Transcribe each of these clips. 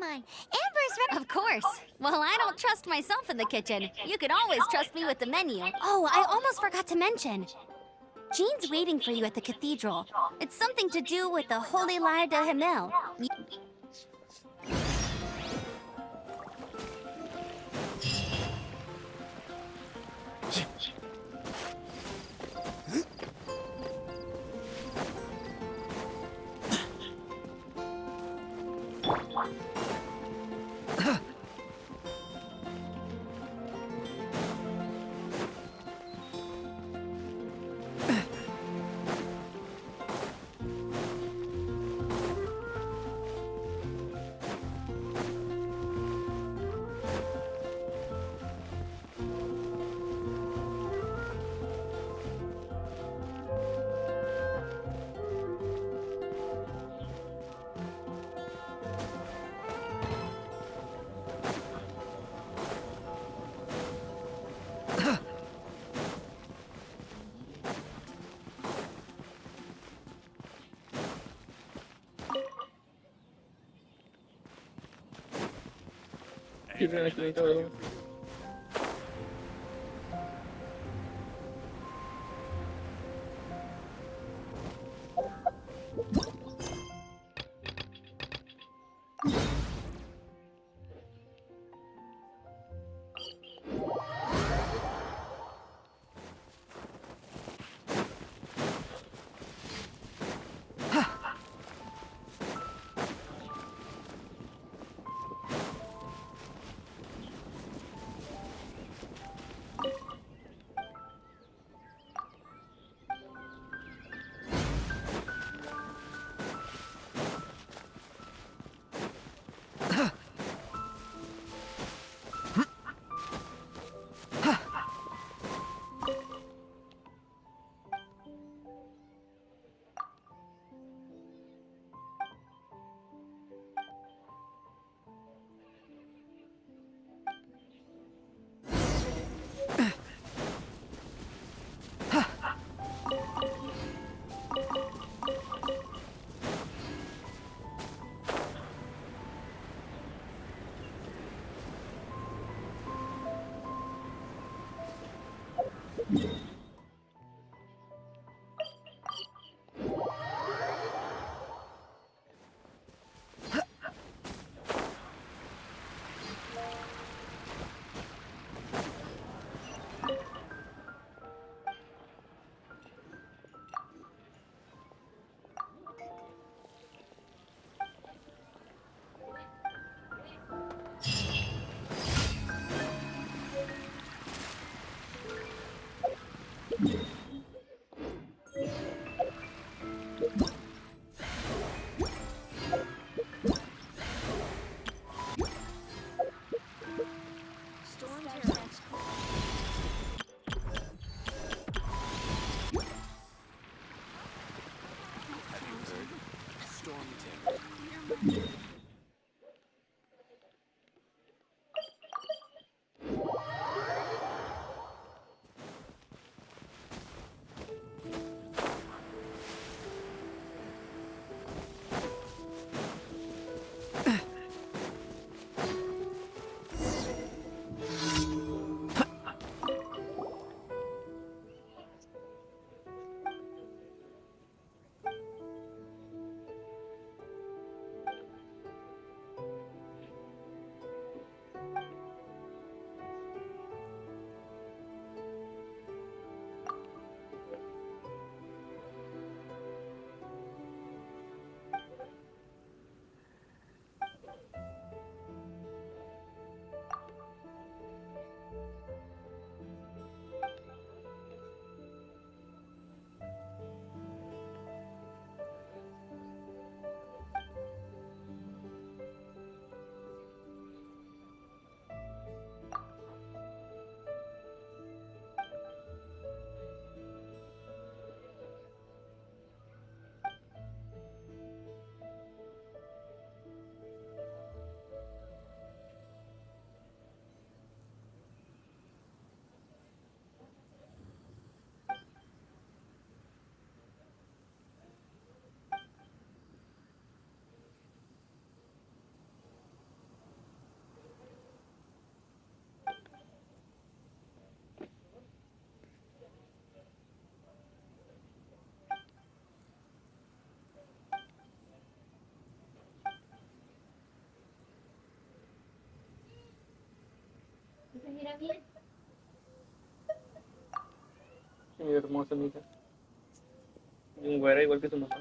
mine. Amber's ready. Of course. Well, I don't trust myself in the kitchen. You can always trust me with the menu. Oh, I almost forgot to mention. Jean's waiting for you at the cathedral. It's something to do with the Holy Lyre de Himmel. Tienen aquí todo. Mi hermosa amiga. Un güera igual que su mamá.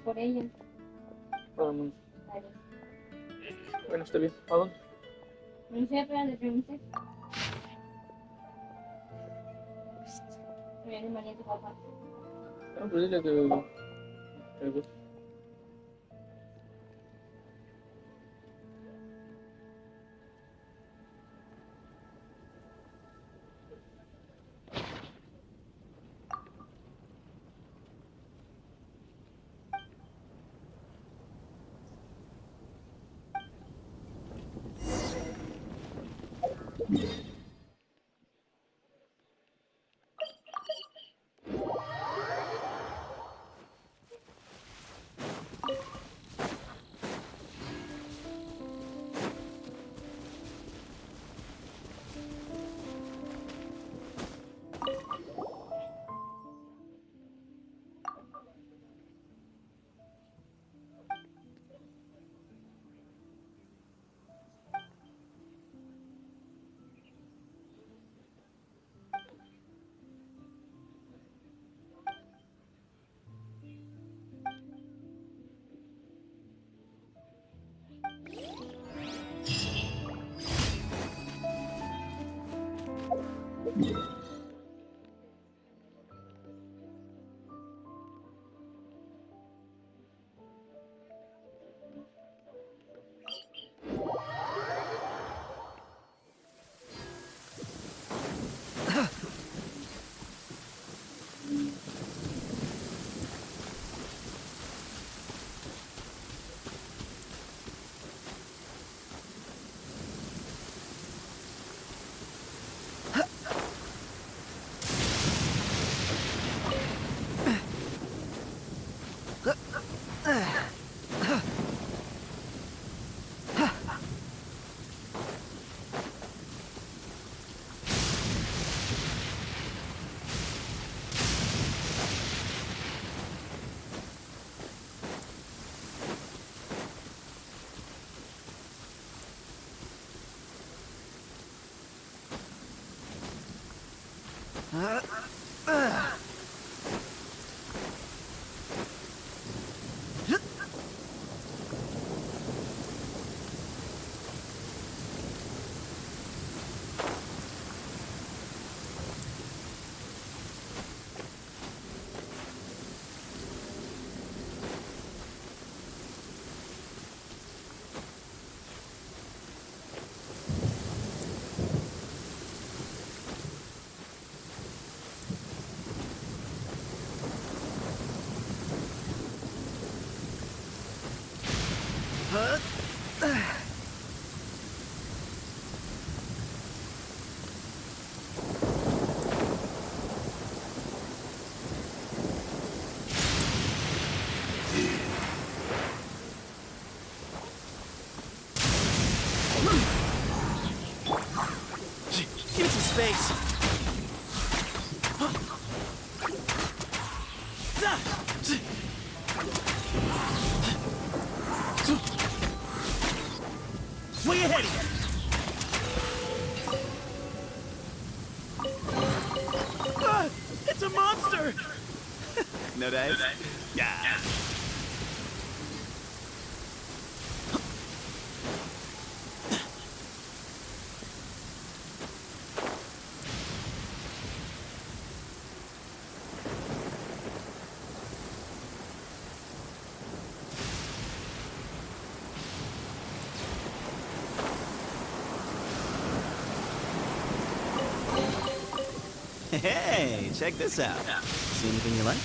Por ella. Vamos. Bueno, está bien. ¿A dónde? No sé, pero le pregunté. Me animaría a tu papá. Ah, pues dile que me gusta. Give me some space. Way ahead of you. It's a monster. No dice? Yeah. Hey, check this out. See anything you like?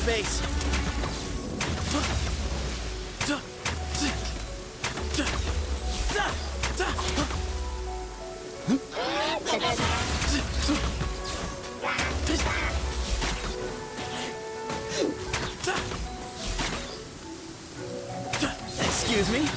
space. Excuse me?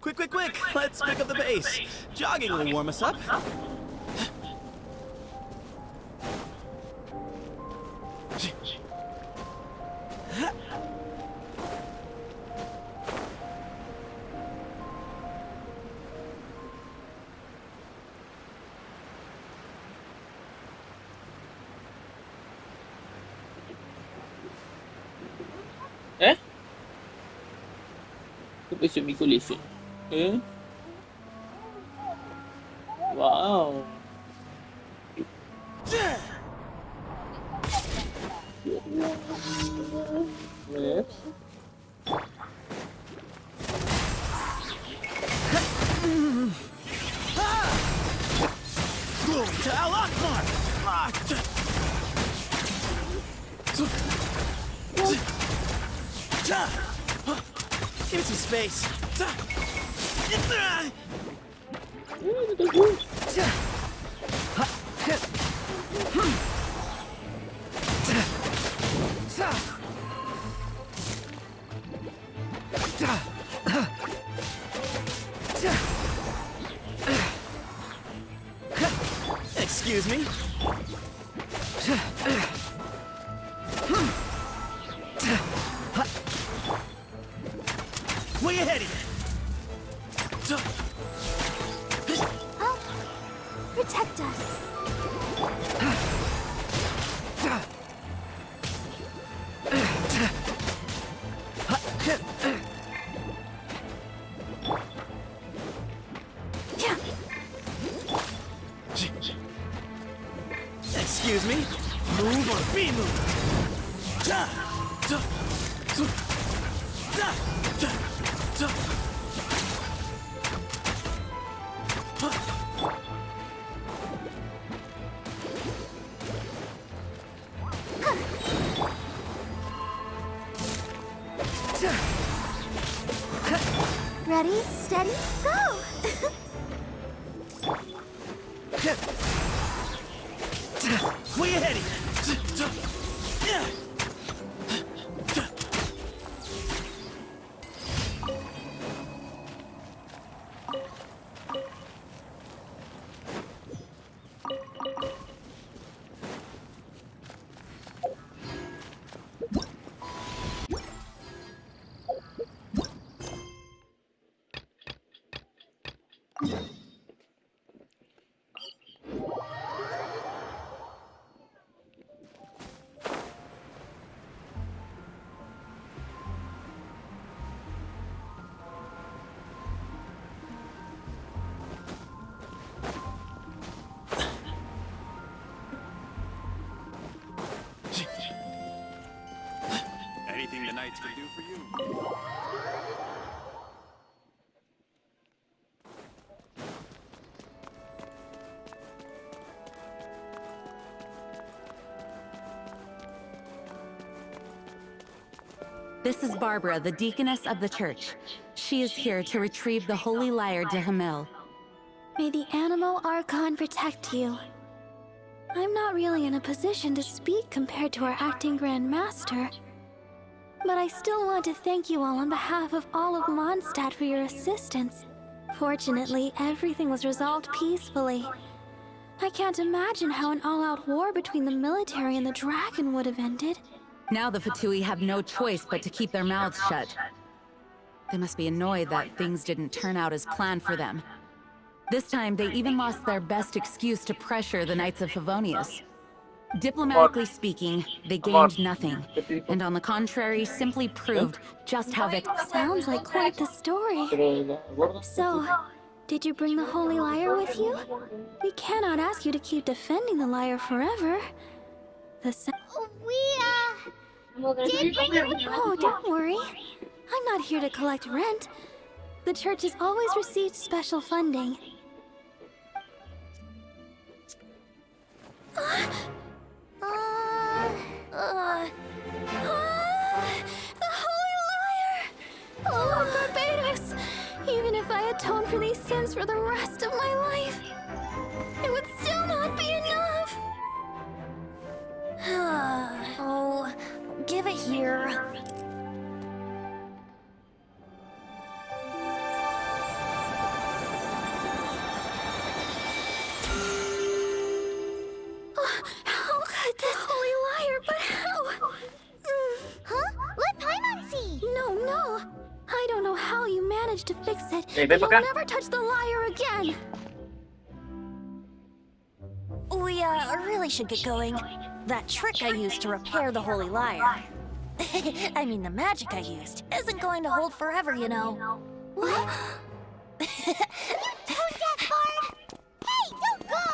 Quick, quick, quick! Let's pick up the pace. Jogging will warm us up. Eh? Collision mi collision. Eh? Wow. Yes. Give it some space. Excuse me? Way ahead of you! Help! Protect us. Excuse me? Move or be moved! Ready, steady, go! Way ahead of you! Anything the knights can do for you? This is Barbara, the deaconess of the church. She is here to retrieve the holy lyre de Hamil. May the Animal Archon protect you. I'm not really in a position to speak compared to our acting Grand Master, but I still want to thank you all on behalf of all of Mondstadt for your assistance. Fortunately, everything was resolved peacefully. I can't imagine how an all-out war between the military and the dragon would have ended. Now the Fatui have no choice but to keep their mouths shut. They must be annoyed that things didn't turn out as planned for them. This time, they even lost their best excuse to pressure the Knights of Favonius. Diplomatically speaking, they gained nothing. And on the contrary, simply proved just how Sounds like quite the story. Pero la gorda. So, did you bring the Holy Lyre with you? We cannot ask you to keep defending the lyre forever. Oh, don't worry. I'm not here to collect rent. The church has always received special funding. The Holy Lyre! Oh, Barbados! Even if I atone for these sins for the rest of my life, it would still not be enough! Oh, give it here. How could this Holy Lyre, but how? Huh? Let Paimon see! No. I don't know how you managed to fix it, Hey, but ven you'll pa' acá. never touch the lyre again. We really should get going. That trick I used to repair the Holy Lyre. I mean, the magic I used isn't going to hold forever, you know. What? Tone deaf, Bard! Hey, don't go!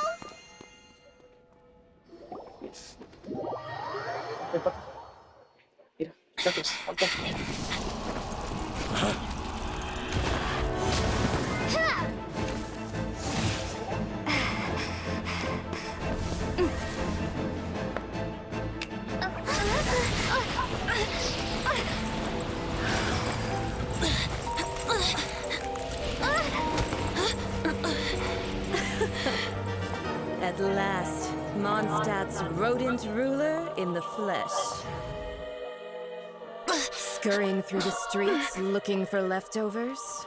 Ven pa' acá. Mira, chicos, alto. At last, Mondstadt's rodent ruler in the flesh. Scurrying through the streets looking for leftovers?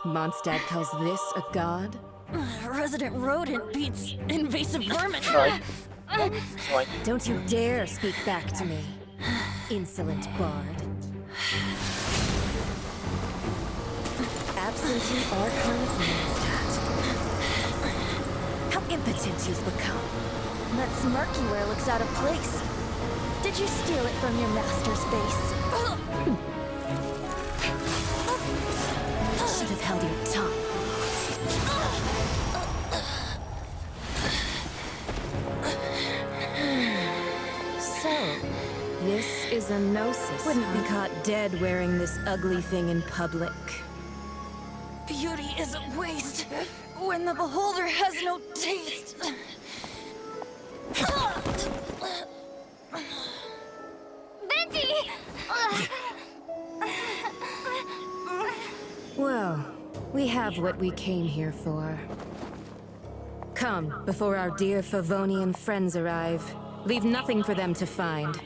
Mondstadt calls this a god? Resident rodent beats invasive vermin. Right. Right. Don't you dare speak back to me, insolent bard. Absentee Archon of Mondstadt. How impotent you've become. That smirk you wear looks out of place. Did you steal it from your master's face? Should have held your tongue. So, this is a gnosis. Wouldn't be caught dead wearing this ugly thing in public. Beauty is a waste when the beholder has no taste. Venti! Well, we have what we came here for. Come, before our dear Favonian friends arrive. Leave nothing for them to find.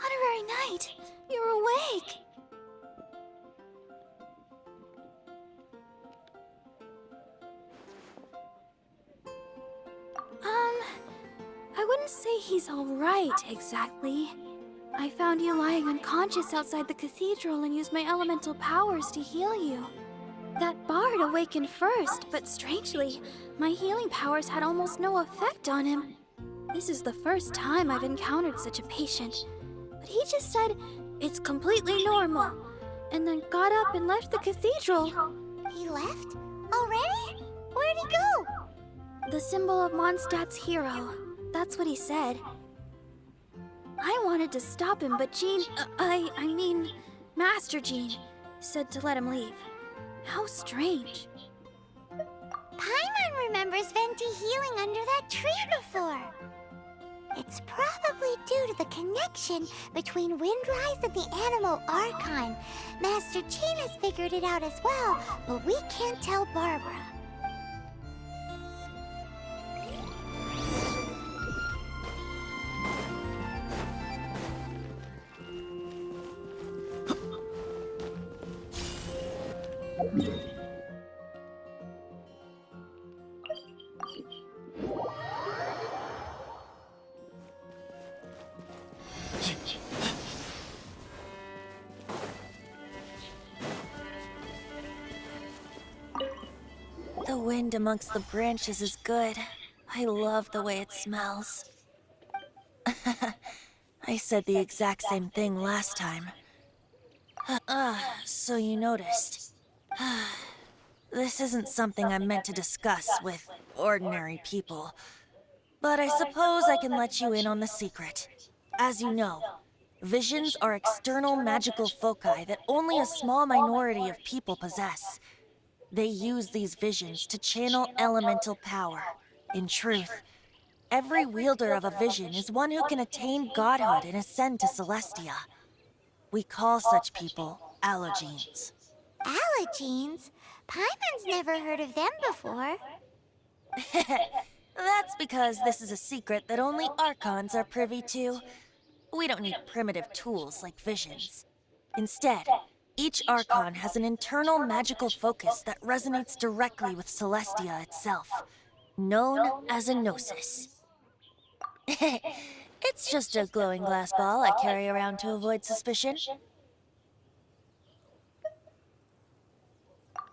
Honorary Knight, you're awake. I wouldn't say he's all right, exactly. I found you lying unconscious outside the cathedral and used my elemental powers to heal you. That bard awakened first, but strangely, my healing powers had almost no effect on him. This is the first time I've encountered such a patient. But he just said, it's completely normal, and then got up and left the cathedral. He left? Already? Where'd he go? The symbol of Mondstadt's hero. That's what he said. I wanted to stop him, but Jean, I mean, Master Jean, said to let him leave. How strange. Paimon remembers Venti healing under that tree before. It's probably due to the connection between Windrise and the Animal Archon. Master Jean has figured it out as well, but we can't tell Barbara. wind amongst the branches is good. I love the way it smells. I said the exact same thing last time. So you noticed. This isn't something I'm meant to discuss with ordinary people. But I suppose I can let you in on the secret. As you know, visions are external magical foci that only a small minority of people possess. They use these visions to channel elemental power. In truth, every wielder of a vision is one who can attain godhood and ascend to Celestia. We call such people allogenes. Allogenes? Paimon's never heard of them before. That's because this is a secret that only Archons are privy to. We don't need primitive tools like visions. Instead, each Archon has an internal magical focus that resonates directly with Celestia itself, known as a gnosis. It's just a glowing glass ball I carry around to avoid suspicion.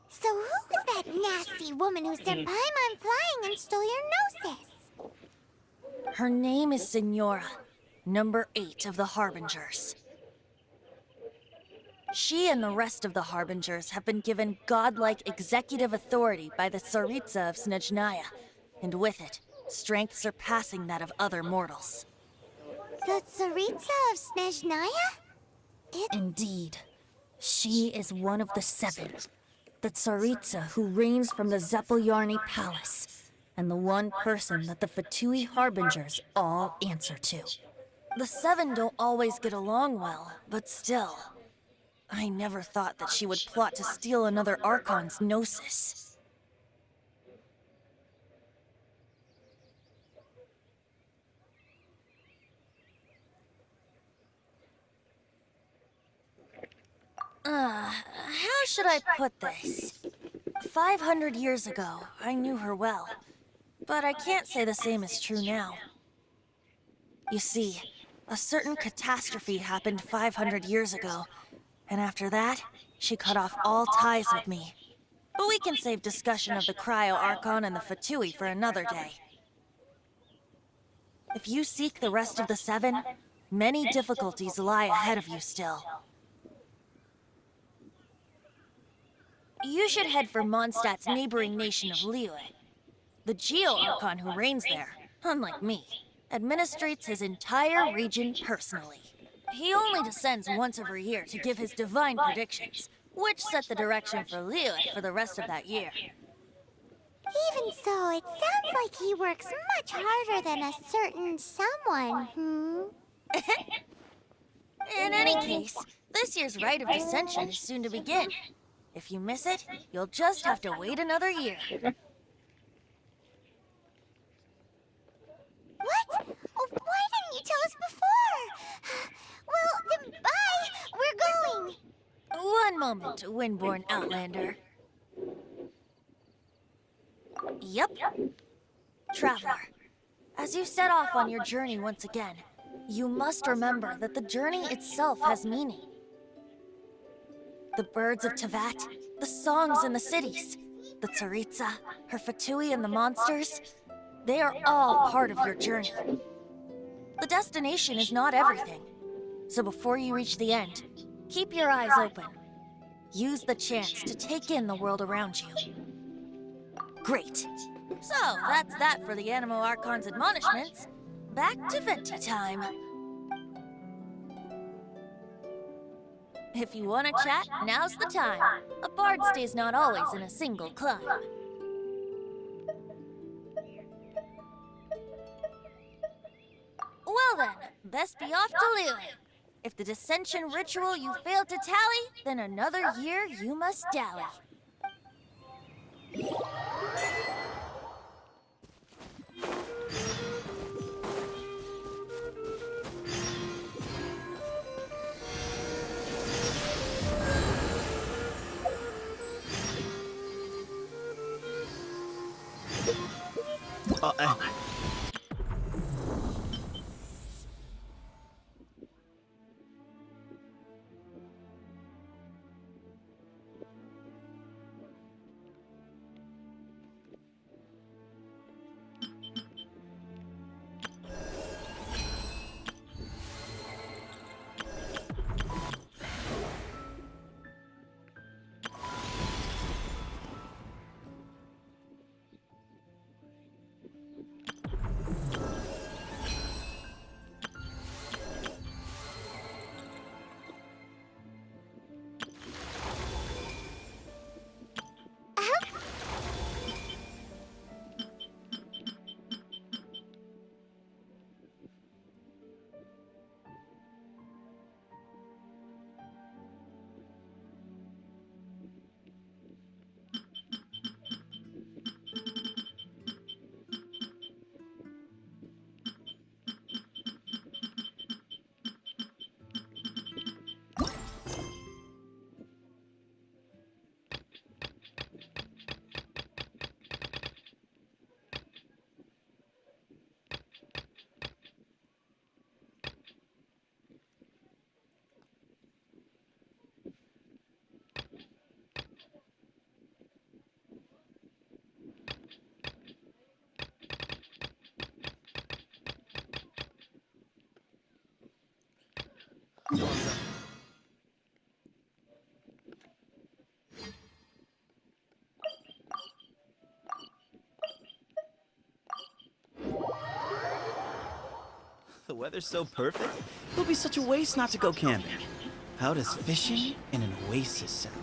So who was that nasty woman who sent Paimon flying and stole your gnosis? Her name is Signora, number 8 of the Harbingers. She and the rest of the Harbingers have been given godlike executive authority by the Tsaritsa of Snezhnaya, and with it, strength surpassing that of other mortals. The Tsaritsa of Snezhnaya? Indeed. She is one of the 7. The Tsaritsa who reigns from the Zepelyarny Palace, and the one person that the Fatui Harbingers all answer to. The 7 don't always get along well, but still. I never thought that she would plot to steal another Archon's gnosis. How should I put this? 500 years ago, I knew her well, but I can't say the same is true now. You see, a certain catastrophe happened 500 years ago, and after that, she cut off all ties with me. But we can save discussion of the Cryo Archon and the Fatui for another day. If you seek the rest of the 7, many difficulties lie ahead of you still. You should head for Mondstadt's neighboring nation of Liyue. The Geo-Archon who reigns there, unlike me, administrates his entire region personally. He only descends once every year to give his divine predictions, which set the direction for Liyue for the rest of that year. Even so, it sounds like he works much harder than a certain someone, In any case, this year's Rite of Dissension is soon to begin. If you miss it, you'll just have to wait another year. What? Oh, why didn't you tell us before? Well, then bye! We're going! One moment, Windborn Outlander. Yep. Traveler, as you set off on your journey once again, you must remember that the journey itself has meaning. The birds of Tevat, the songs in the cities, the Tsaritsa, her Fatui and the monsters, they are all part of your journey. The destination is not everything, so before you reach the end, keep your eyes open. Use the chance to take in the world around you. Great. So, that's that for the Animo Archon's admonishments. Back to Venti time. If you want to chat, now's the time. A bard stays not always in a single clime. Well then, best be off to Liyue. If the dissension ritual you failed to tally, then another year you must dally. The weather's so perfect. It'll be such a waste not to go camping. How does fishing in an oasis sound?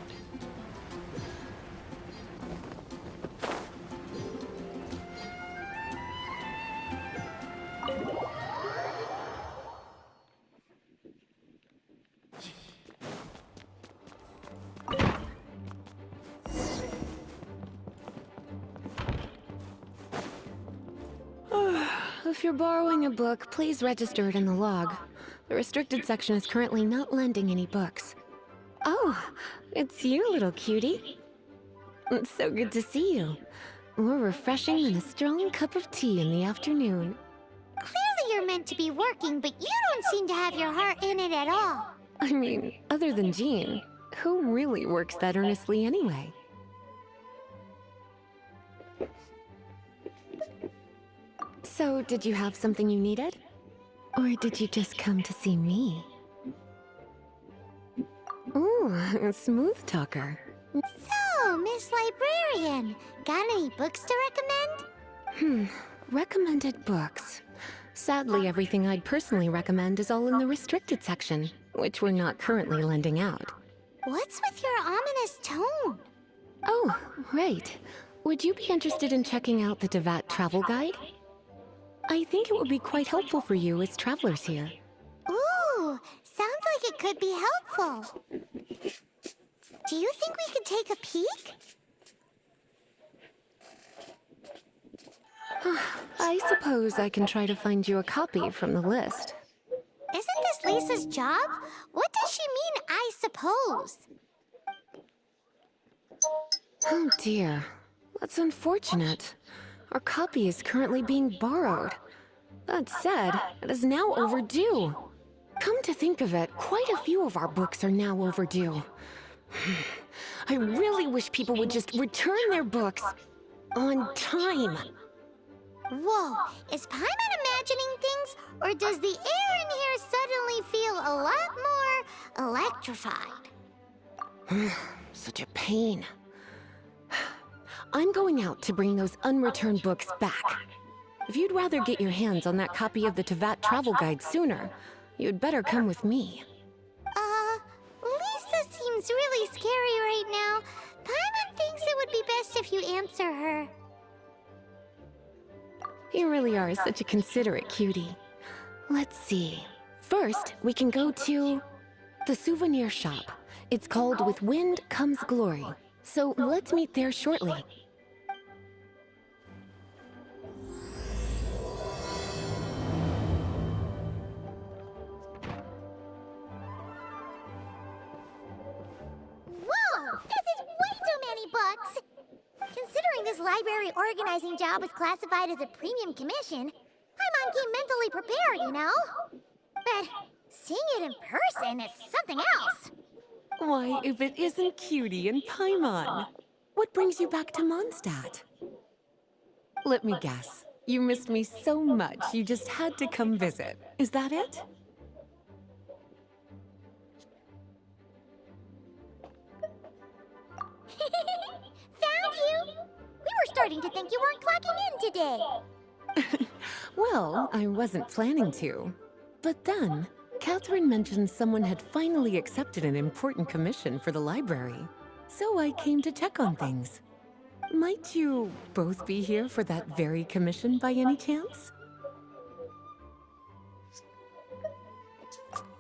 If you're borrowing a book, please register it in the log. The restricted section is currently not lending any books. Oh, it's you, little cutie. It's so good to see you. More refreshing than a strong cup of tea in the afternoon. Clearly you're meant to be working, but you don't seem to have your heart in it at all. I mean, other than Jean, who really works that earnestly anyway? So, did you have something you needed? Or did you just come to see me? Ooh, a smooth talker. So, Miss Librarian, got any books to recommend? Recommended books. Sadly, everything I'd personally recommend is all in the restricted section, which we're not currently lending out. What's with your ominous tone? Oh, right. Would you be interested in checking out the Devat travel guide? I think it would be quite helpful for you as travelers here. Ooh, sounds like it could be helpful. Do you think we could take a peek? I suppose I can try to find you a copy from the list. Isn't this Lisa's job? What does she mean, I suppose? Oh dear, that's unfortunate. Our copy is currently being borrowed. That said, it is now overdue. Come to think of it, quite a few of our books are now overdue. I really wish people would just return their books on time. Whoa, is Paimon imagining things, or does the air in here suddenly feel a lot more electrified? Such a pain. I'm going out to bring those unreturned books back. If you'd rather get your hands on that copy of the Tevat travel guide sooner, you'd better come with me. Lisa seems really scary right now. Paimon thinks it would be best if you answer her. You really are such a considerate cutie. Let's see. First, we can go to the souvenir shop. It's called With Wind Comes Glory. So let's meet there shortly. Whoa! This is way too many books! Considering this library organizing job is classified as a premium commission, Paimon came mentally prepared, you know? But seeing it in person is something else. Why, if it isn't Cutie and Paimon? What brings you back to Mondstadt? Let me guess. You missed me so much, you just had to come visit. Is that it? Found you! We were starting to think you weren't clocking in today. Well, I wasn't planning to. But then, Catherine mentioned someone had finally accepted an important commission for the library. So I came to check on things. Might you both be here for that very commission by any chance?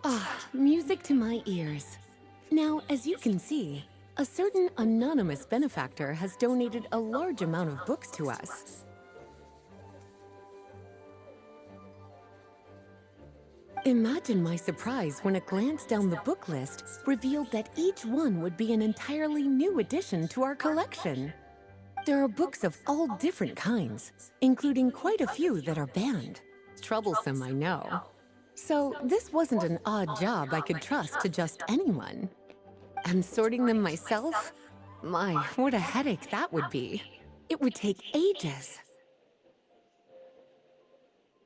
Ah, music to my ears. Now, as you can see, a certain anonymous benefactor has donated a large amount of books to us. Imagine my surprise when a glance down the book list revealed that each one would be an entirely new addition to our collection. There are books of all different kinds, including quite a few that are banned. Troublesome, I know. So this wasn't an odd job I could trust to just anyone. And sorting them myself? My, what a headache that would be. It would take ages.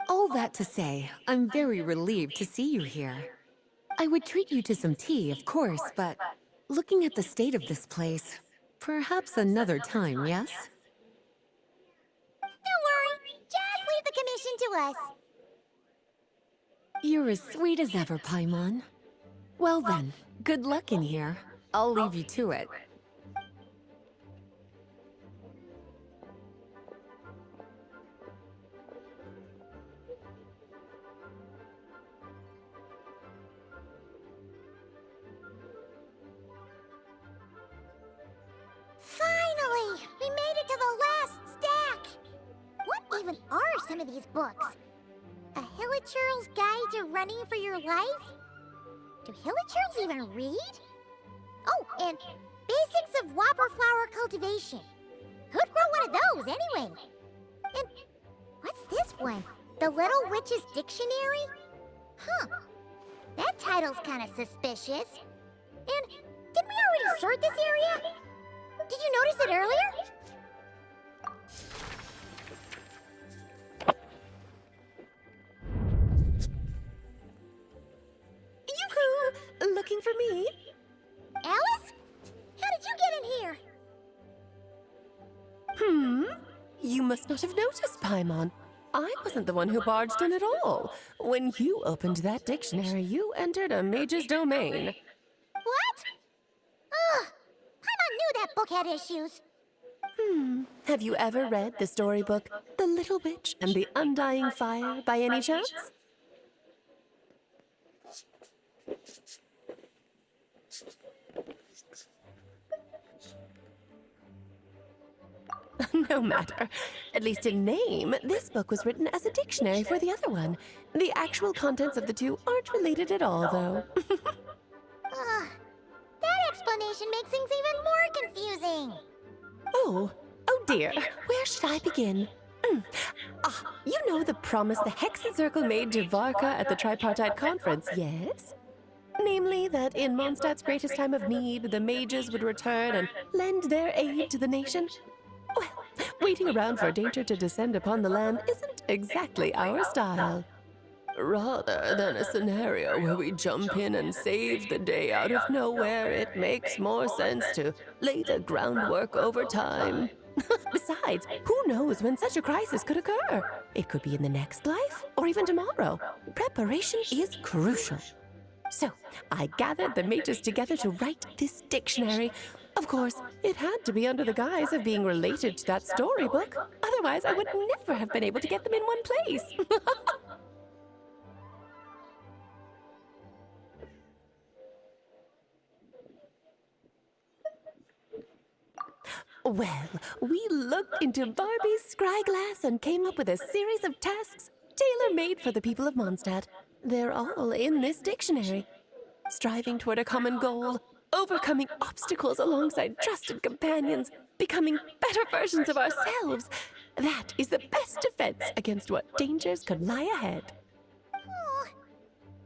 All that to say, I'm very relieved to see you here. I would treat you to some tea, of course, but looking at the state of this place, perhaps another time, yes? Don't worry, just leave the commission to us. You're as sweet as ever, Paimon. Well then, good luck in here. I'll leave you to it. Finally! We made it to the last stack! What even are some of these books? A Hilichurl's Guide to Running for Your Life? Do Hilichurls even read? Oh, and Basics of Whopper Flower Cultivation. Who'd grow one of those, anyway? And what's this one? The Little Witch's Dictionary? Huh. That title's kind of suspicious. And didn't we already sort this area? Did you notice it earlier? Yoo-hoo! Looking for me? Alice? How did you get in here? You must not have noticed, Paimon. I wasn't the one who barged in at all. When you opened that dictionary, you entered a mage's domain. What? Ugh! Paimon knew that book had issues. Have you ever read the storybook The Little Witch and the Undying Fire by any chance? No matter. At least in name, this book was written as a dictionary for the other one. The actual contents of the two aren't related at all, though. Ugh. That explanation makes things even more confusing. Oh dear. Where should I begin? You know the promise the Hexen Circle made to Varka at the Tripartite Conference, yes? Namely, that in Mondstadt's greatest time of need, the mages would return and lend their aid to the nation? Well, waiting around for danger to descend upon the land isn't exactly our style. Rather than a scenario where we jump in and save the day out of nowhere, it makes more sense to lay the groundwork over time. Besides, who knows when such a crisis could occur? It could be in the next life, or even tomorrow. Preparation is crucial. So, I gathered the mages together to write this dictionary. Of course, it had to be under the guise of being related to that storybook. Otherwise, I would never have been able to get them in one place. Well, we looked into Barbie's scryglass and came up with a series of tasks tailor-made for the people of Mondstadt. They're all in this dictionary. Striving toward a common goal, overcoming obstacles alongside trusted companions, becoming better versions of ourselves. That is the best defense against what dangers could lie ahead. Oh,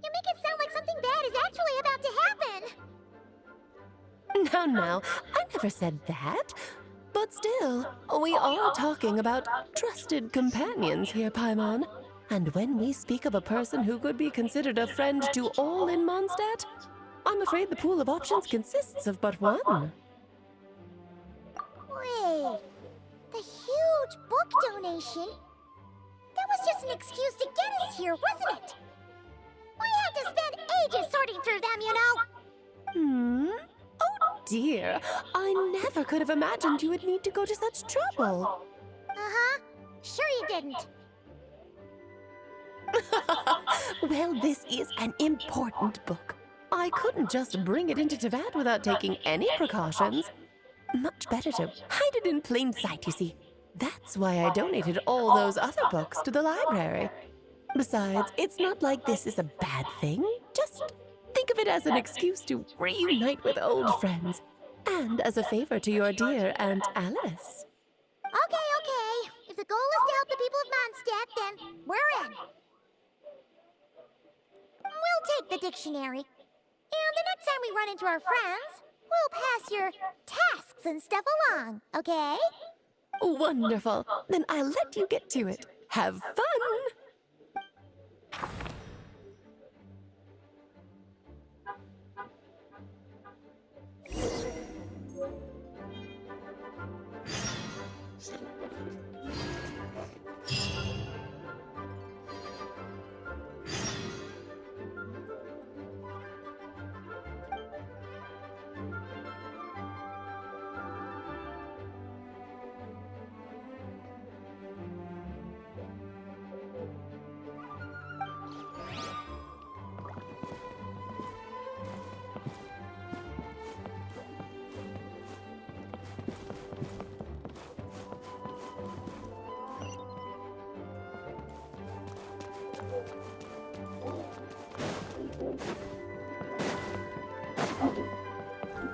you make it sound like something bad is actually about to happen. Now, I never said that. But still, we are talking about trusted companions here, Paimon. And when we speak of a person who could be considered a friend to all in Mondstadt, I'm afraid the pool of options consists of but one. Wait, the huge book donation? That was just an excuse to get us here, wasn't it? We had to spend ages sorting through them, you know. Oh dear, I never could have imagined you would need to go to such trouble. Uh-huh. Sure you didn't. Well, this is an important book. I couldn't just bring it into Teyvat without taking any precautions. Much better to hide it in plain sight, you see. That's why I donated all those other books to the library. Besides, it's not like this is a bad thing. Just think of it as an excuse to reunite with old friends. And as a favor to your dear Aunt Alice. Okay. If the goal is to help the people of Mondstadt, then we're in. We'll take the dictionary. And the next time we run into our friends, we'll pass your tasks and stuff along, okay? Wonderful. Then I'll let you get to it. Have fun!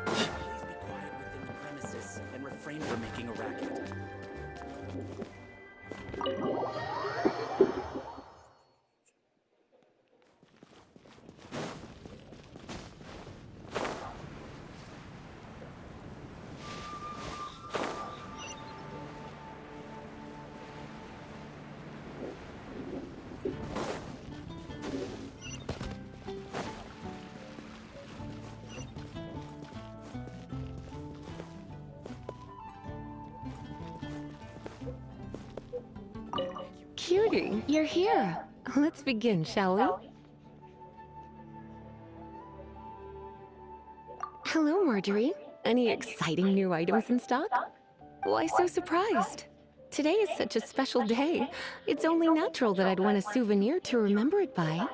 Please be quiet within the premises and refrain from making a racket. Cutie, you're here. Let's begin, shall we? Hello, Marjorie. Any exciting new items in stock? Why so surprised? Today is such a special day. It's only natural that I'd want a souvenir to remember it by.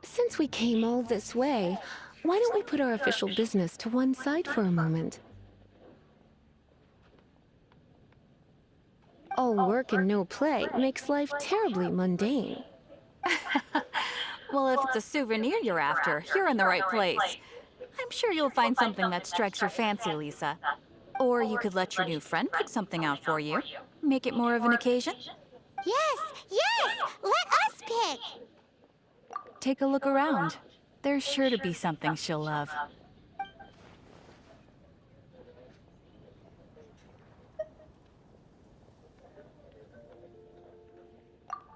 Since we came all this way, why don't we put our official business to one side for a moment? All work and no play makes life terribly mundane. Well, if it's a souvenir you're after, you're in the right place. I'm sure you'll find something that strikes your fancy, Lisa. Or you could let your new friend pick something out for you. Make it more of an occasion. Yes, yes! Let us pick! Take a look around. There's sure to be something she'll love.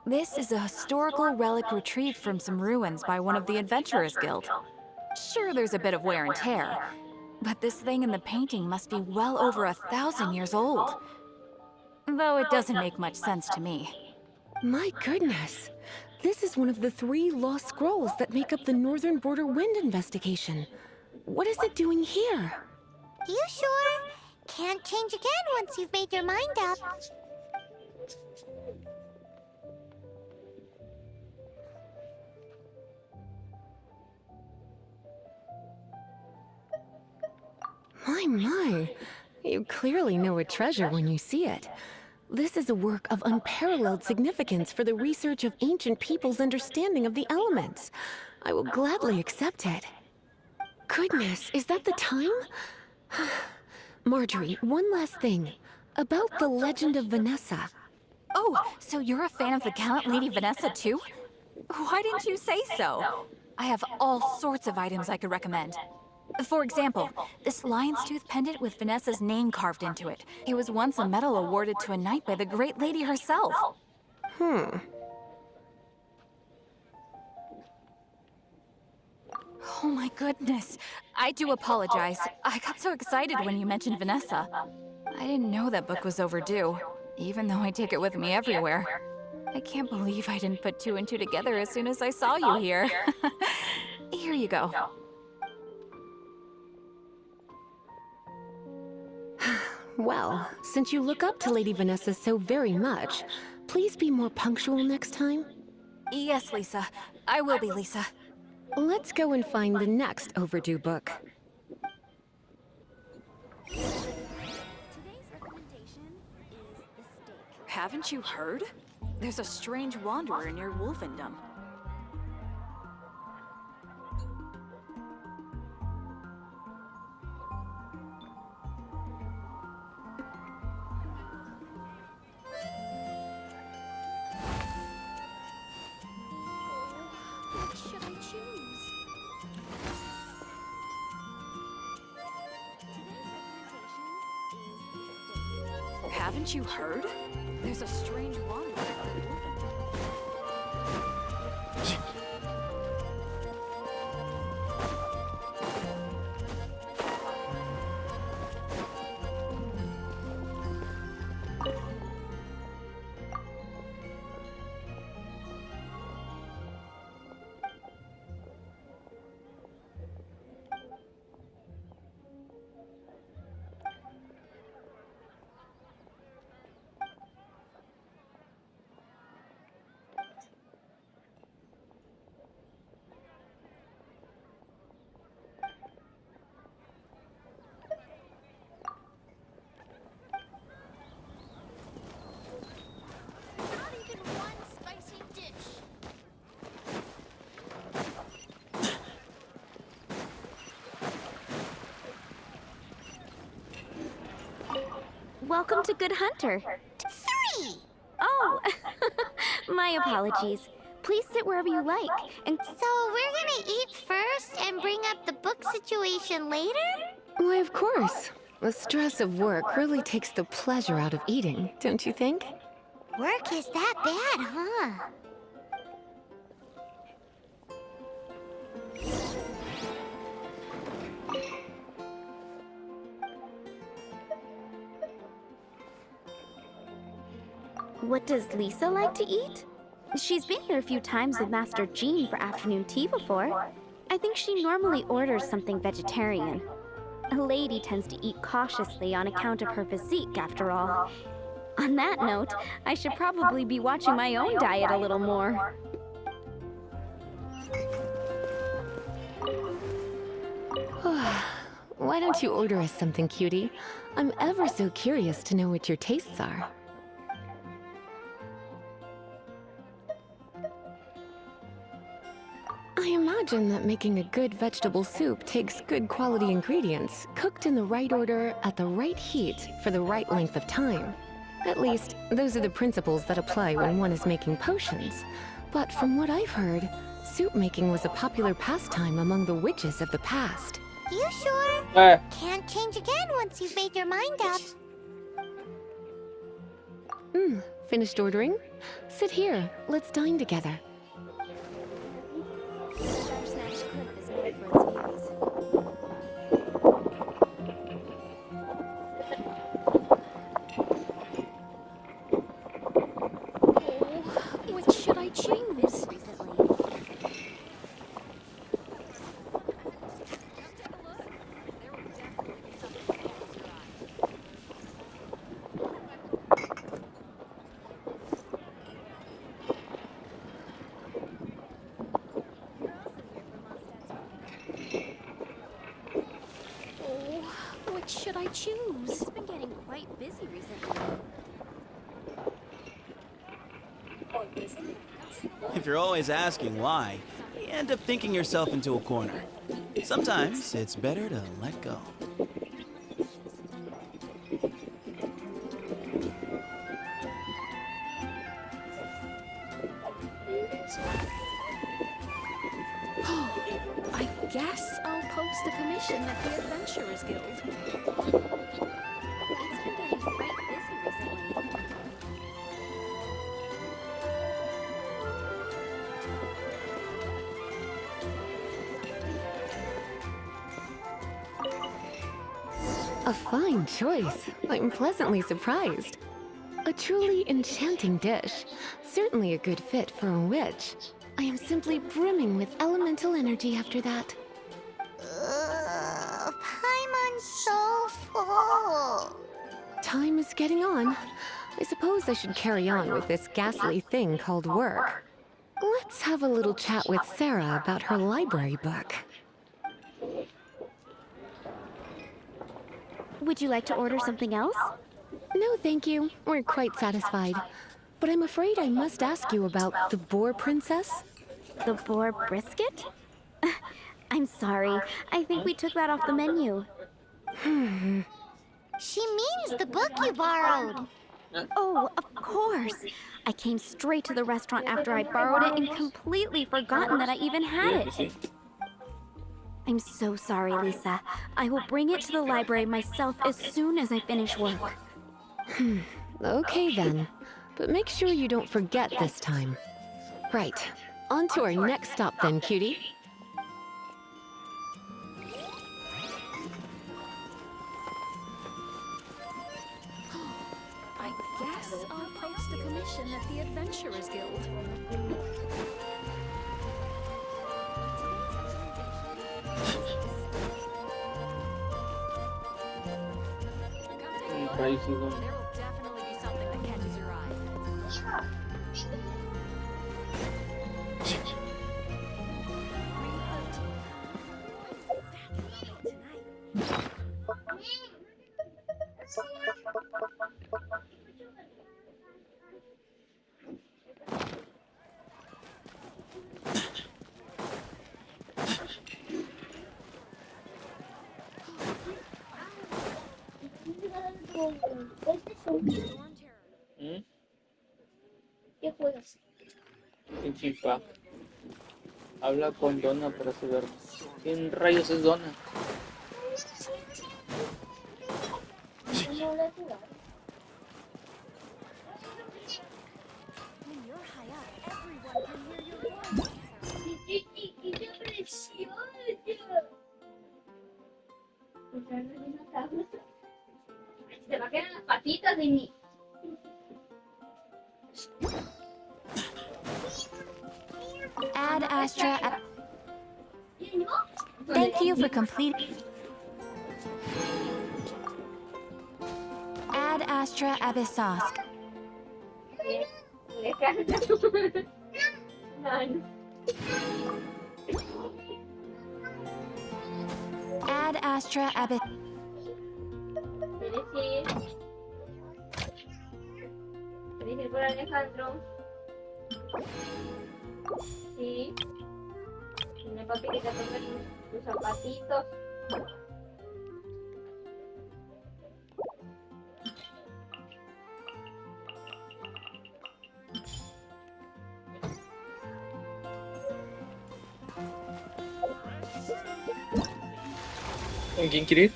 This is a historical relic retrieved from some ruins by one of the Adventurers Guild. Sure, there's a bit of wear and tear, but this thing in the painting must be well over 1,000 years old. Though it doesn't make much sense to me. My goodness! This is one of the 3 lost scrolls that make up the Northern Border Wind investigation. What is it doing here? You sure? Can't change again once you've made your mind up. My. You clearly know a treasure when you see it. This is a work of unparalleled significance for the research of ancient people's understanding of the elements. I will gladly accept it. Goodness, is that the time? Marjorie, one last thing. About the legend of Vanessa. Oh, so you're a fan of the gallant Lady Vanessa too? Why didn't you say so? I have all sorts of items I could recommend. For example, this lion's tooth pendant with Vanessa's name carved into it. It was once a medal awarded to a knight by the great lady herself. Hmm. Oh my goodness. I do apologize. I got so excited when you mentioned Vanessa. I didn't know that book was overdue, even though I take it with me everywhere. I can't believe I didn't put 2 and 2 together as soon as I saw you here. Here you go. Well, since you look up to Lady Vanessa so very much, please be more punctual next time. Yes, Lisa. I will be, Lisa. Let's go and find the next overdue book. Today's recommendation is the steak. Haven't you heard? There's a strange wanderer near Wolfendom. What should I choose? Today's recommendation is the steak. Haven't you heard? There's a strange wanderer near Wolfendom. Welcome to Good Hunter. 3! Oh, my apologies. Please sit wherever you like. And So we're gonna eat first and bring up the book situation later? Why, of course. The stress of work really takes the pleasure out of eating, don't you think? Work is that bad, huh? what does Lisa like to eat? She's been here a few times with Master Jean for afternoon tea before. I think she normally orders something vegetarian. A lady tends to eat cautiously on account of her physique, after all. On that note, I should probably be watching my own diet a little more. Why don't you order us something, cutie? I'm ever so curious to know what your tastes are. I imagine that making a good vegetable soup takes good quality ingredients, cooked in the right order, at the right heat, for the right length of time. At least, those are the principles that apply when one is making potions. But from what I've heard, soup making was a popular pastime among the witches of the past. You sure? Can't change again once you've made your mind up. Finished ordering? Sit here, let's dine together. Star Snatch Cliff is known for its views. Oh, which should I choose? Which should I choose? It's been getting quite busy recently. If you're always asking why, you end up thinking yourself into a corner. Sometimes it's better to let go. I guess I'll post a commission at the Adventurers Guild. It's been getting quite busy recently. A fine choice. I'm pleasantly surprised. A truly enchanting dish. Certainly a good fit for a witch. I am simply brimming with elemental energy after that. Paimon's so full. Time is getting on. I suppose I should carry on with this ghastly thing called work. Let's have a little chat with Sarah about her library book. Would you like to order something else? No, thank you. We're quite satisfied. But I'm afraid I must ask you about the Boar Princess. The boar brisket? I'm sorry. I think we took that off the menu. She means the book you borrowed. Oh, of course. I came straight to the restaurant after I borrowed it and completely forgotten that I even had it. I'm so sorry, Lisa. I will bring it to the library myself as soon as I finish work. Okay then. But make sure you don't forget this time. Right. On to our next stop then, cutie. I guess I'll post a commission at the Adventurers Guild. Pricey though. There will definitely be something that catches your eye. con PlayStation. ¿Mm? ¿Qué juegas? Genshin Impact. Habla con Donna para saber quién rayos es Donna. No le he jugado. ¡Qué precioso! Se va a quedar las patitas de mí. Add Astra. Thank you for completing. Add Astra Abyssosk. Add Astra Abyss. ¿Quieres ir por Alejandro? Sí. Tiene papi que te toque tus zapatitos. ¿Con quién quiere ir?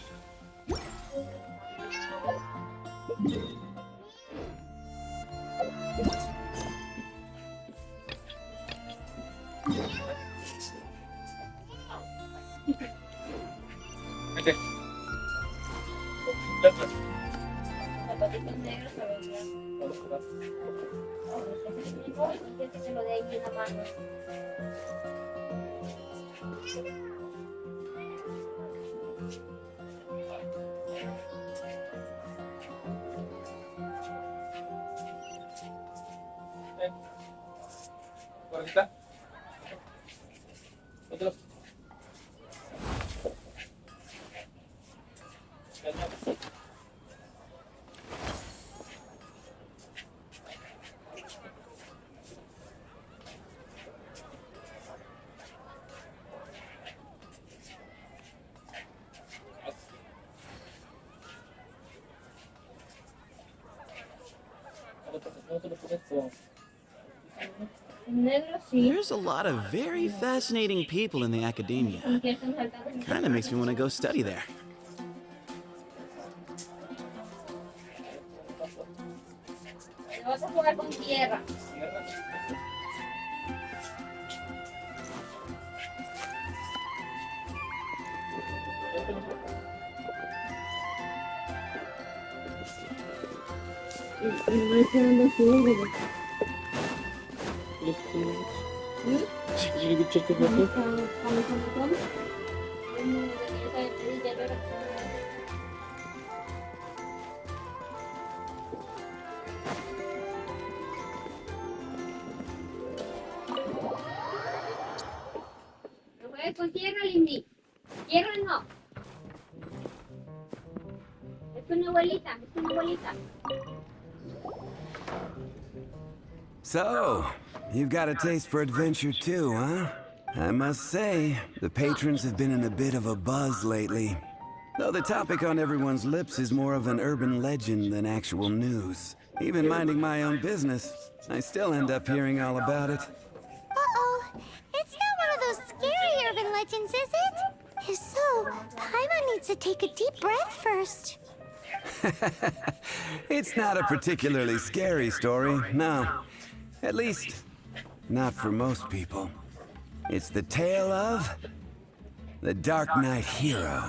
Vete. Zapatitos negros a ver. Y que te lo dé ahí en la mano. Por aquí está. Otro. Negro sí. There's a lot of very fascinating people in the academia. Kinda makes me want to go study there. Vas a jugar con tierra. No juegues con tierra, Lindy. Tierra no. Es una abuelita, es una abuelita. So, you've got a taste for adventure too, huh? I must say, the patrons have been in a bit of a buzz lately. Though the topic on everyone's lips is more of an urban legend than actual news. Even minding my own business, I still end up hearing all about it. Uh-oh. It's not one of those scary urban legends, is it? If so, Paimon needs to take a deep breath first. It's not a particularly scary story, no. At least, not for most people. It's the tale of the Dark Knight Hero.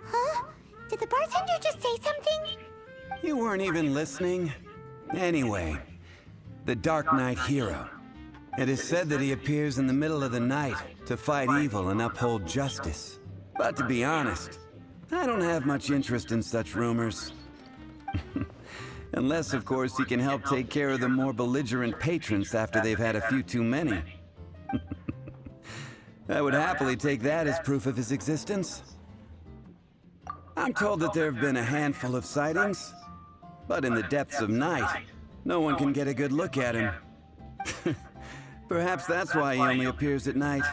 Huh? Did the bartender just say something? You weren't even listening? Anyway, the Dark Knight Hero. It is said that he appears in the middle of the night to fight evil and uphold justice. But to be honest, I don't have much interest in such rumors. Unless, of course, he can help take care of the more belligerent patrons after they've had a few too many. I would happily take that as proof of his existence. I'm told that there have been a handful of sightings, but in the depths of night, no one can get a good look at him. Perhaps that's why he only appears at night.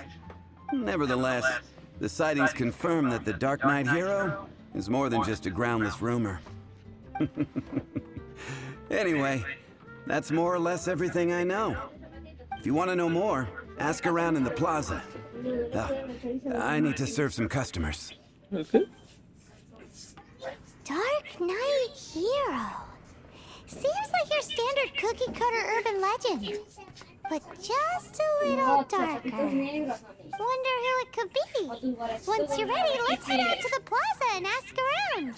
Nevertheless, the sightings confirm that the Dark Knight hero is more than just a groundless rumor. Anyway, that's more or less everything I know. If you want to know more, ask around in the plaza. I need to serve some customers. Okay. Dark Knight hero. Seems like your standard cookie-cutter urban legend, but just a little darker. Wonder who it could be. Once you're ready, let's head out to the plaza and ask around.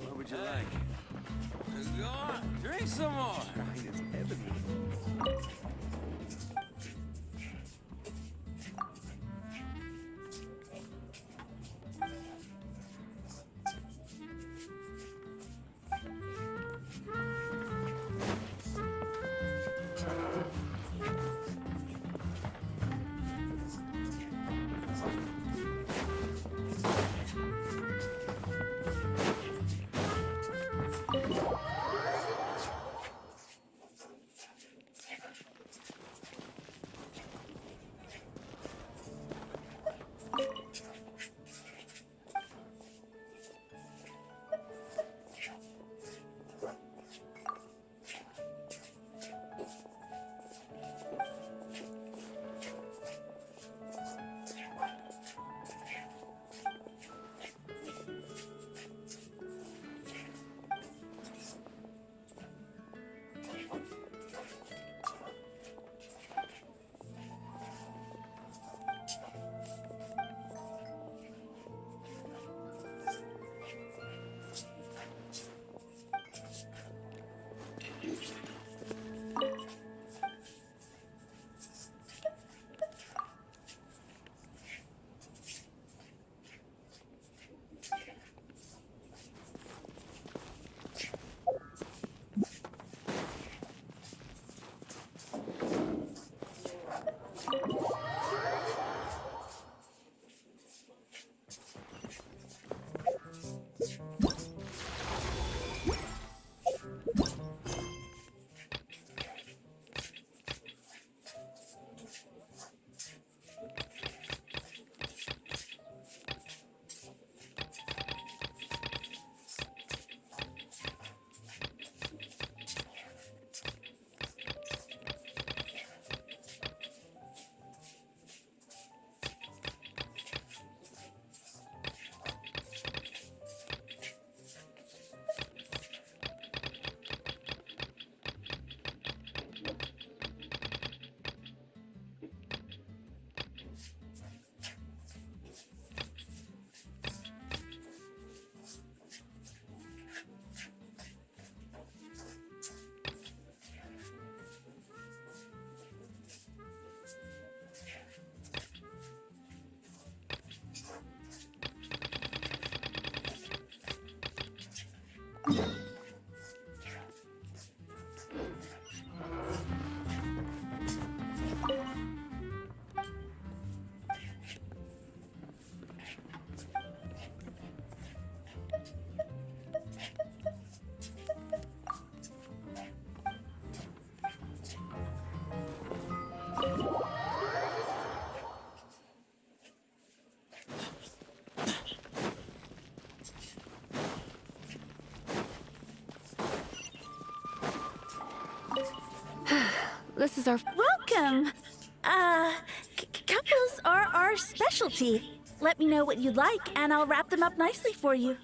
What would you like? Go on, drink some more. It's heavenly. This is our... Welcome! Couples are our specialty. Let me know what you'd like, and I'll wrap them up nicely for you.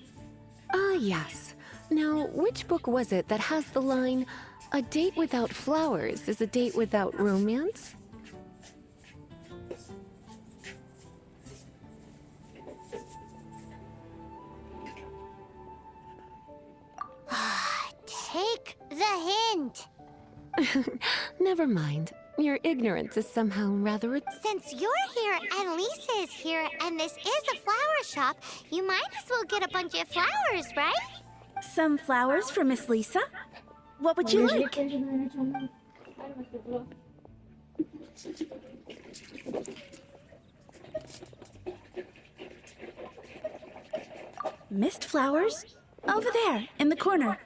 Yes. Now, which book was it that has the line, "A date without flowers is a date without romance"? Take the hint. Never mind. Your ignorance is somehow rather... Since you're here and Lisa is here and this is a flower flower shop, you might as well get a bunch of flowers, right? Some flowers for Miss Lisa? What would you like? Mist flowers? Over there, in the corner.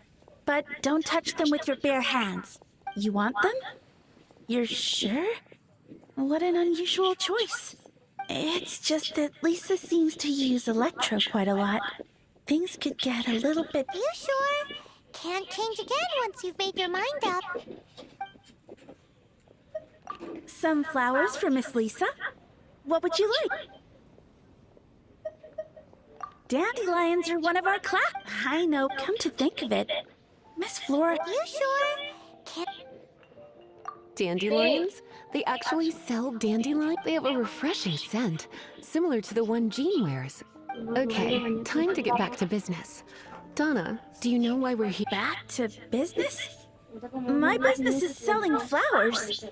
But don't touch them with your bare hands. You want them? You're sure? What an unusual choice. It's just that Lisa seems to use Electro quite a lot. Things could get a little bit... You sure? Can't change again once you've made your mind up. Some flowers for Miss Lisa? What would you like? Dandelions are one of our class. I know, come to think of it. Miss Flora... You sure? Can't... Dandelions? They actually sell dandelion? They have a refreshing scent, similar to the one Jean wears. Okay, time to get back to business. Donna, do you know why we're here? Back to business? My business is selling flowers.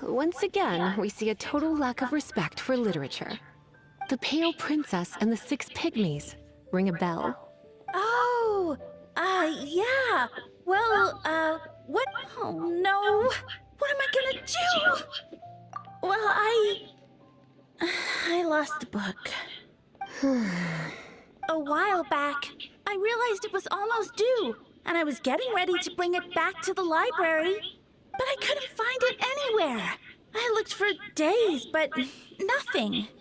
Once again, we see a total lack of respect for literature. The Pale Princess and the Six Pygmies. Ring a bell? Oh, yeah. Well, what? Oh, no. What am I gonna do? Well, I lost the book. A while back, I realized it was almost due, and I was getting ready to bring it back to the library, but I couldn't find it anywhere. I looked for days, but nothing.